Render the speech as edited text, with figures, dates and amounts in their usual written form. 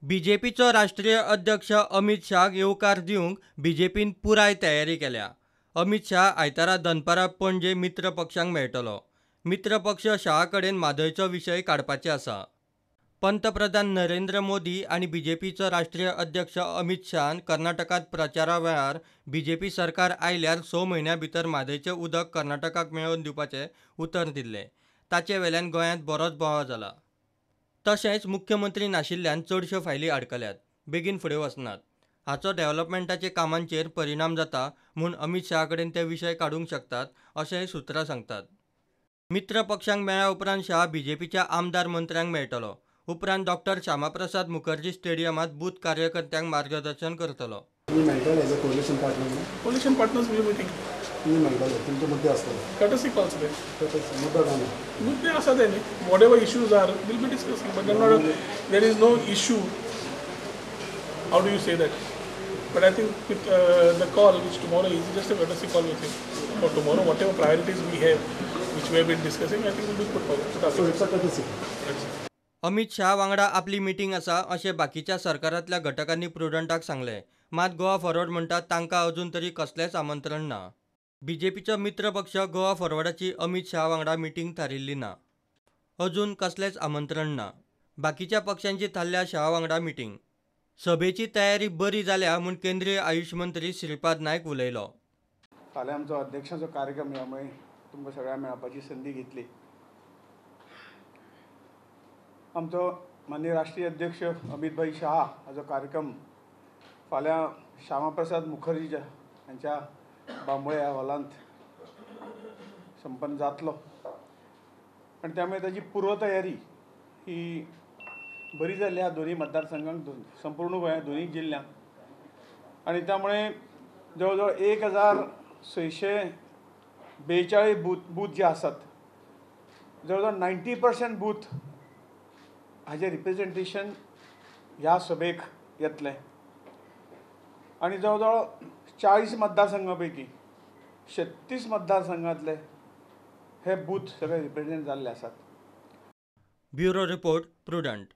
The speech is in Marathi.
बीजेपीचो राष्ट्रीय अध्यक्ष अमित शाह येवकार दिवंक बीजेपीन पुराय तयारी केल्या। अमित शाह आयतारा दनपारां पणजे मित्र पक्षांक मेळटलो। मित्र पक्ष शाह कडेन म्हादयचो विशय काडपाचे आसा। पंतप्रधान नरेंद्र मोदी आनी बीजेपीचो राष्ट्रीय अध्यक्ष अमित शाहान कर्नाटकांत प्रचारा वेळार बीजेपी सरकार आयल्यार 6 म्हयन्यां भितर म्हादयचें उदक कर्नाटकाक मेळोवन दिवपाचें उतर दिल्लें। ताचे वेल्यान गोंयांत बरोच बोवाळ जाला। तशेंच मुख्यमंत्री नाशिल्ल्यान चडश्यो फायली आडकल्यात, बेगीन फुडें वचनात। हाचो डेव्हलपमेंटाच्या कामांचेर परिणाम जाता म्हूण अमित शाह कडेन ते विशय काडूंक शकतात अशेंय सुत्रां सांगतात। मित्र पक्षांक मेळ्ळ्या उपरांत शाह बीजेपीच्या आमदार मंत्र्यांक मेळटलो। उपरांत डॉ. श्यामाप्रसाद मुखर्जी स्टेडियमांत बूथ कार्यकर्त्यांक मार्गदर्शन करतलो। Coalition partners will be meeting. Courtesy calls there. Mudde asade nahi. Whatever issues are, we'll be discussing. But there is no issue. How do you say that? But I think with the call, which tomorrow is just a courtesy call with him. For tomorrow, whatever priorities we have, which we have been discussing, I think will be put forward. So it's a courtesy. Amit Shah वांगडा आपली मिटींग आसा अशें बाकीच्या सरकारांतल्या घटकांनी प्रुडंटाक सांगलें। मात गोवा फॉरवर्ड म्हणटा तांकां अजून तरी कसलेंच आमंत्रण ना। बीजेपीचो मित्र पक्ष गोवा फॉरवर्डाची अमित शाह वांगडा मिटींग थारिल्ली ना। अजून कसलेंच आमंत्रण ना। बाकीच्या पक्षांची थारल्या शाह वांगडा मिटींग। सभेची तयारी बरी जाल्या म्हूण केंद्रीय आयुष मंत्री श्रीपाद नायक उलयलो। फाल्यां आमचो अध्यक्षाचो कार्यक्रम ह्या तुमकां सगळ्यांक मेळपाची संदी घेतली। आमचो माननीय राष्ट्रीय अध्यक्ष अमित भाई शाह हाचो कार्यक्रम फाल्यां श्यामाप्रसाद मुखर्जी हांच्या बांबोळे ह्या हॉलांत संपन्न जातलो आनी त्यामुळे ताची पूर्व तयारी ही बरी जाल्ली ह्या दोन्ही मतदारसंघांक संपूर्ण गोंयांत दोन्ही जिल्ल्यांत आनी त्यामुळे जवळ जवळ 1642 बूथ जे आसात जवळ जवळ 90% बूथ हाजे रिप्रेझेंटेशन ह्या सभेक येतलें आनी जवळ जवळ 40 मतदारसंघां पैकी 36 मतदारसंघांतले हे बूथ सगळे रिप्रेझेंट जाल्ले आसात। Bureau report prudent.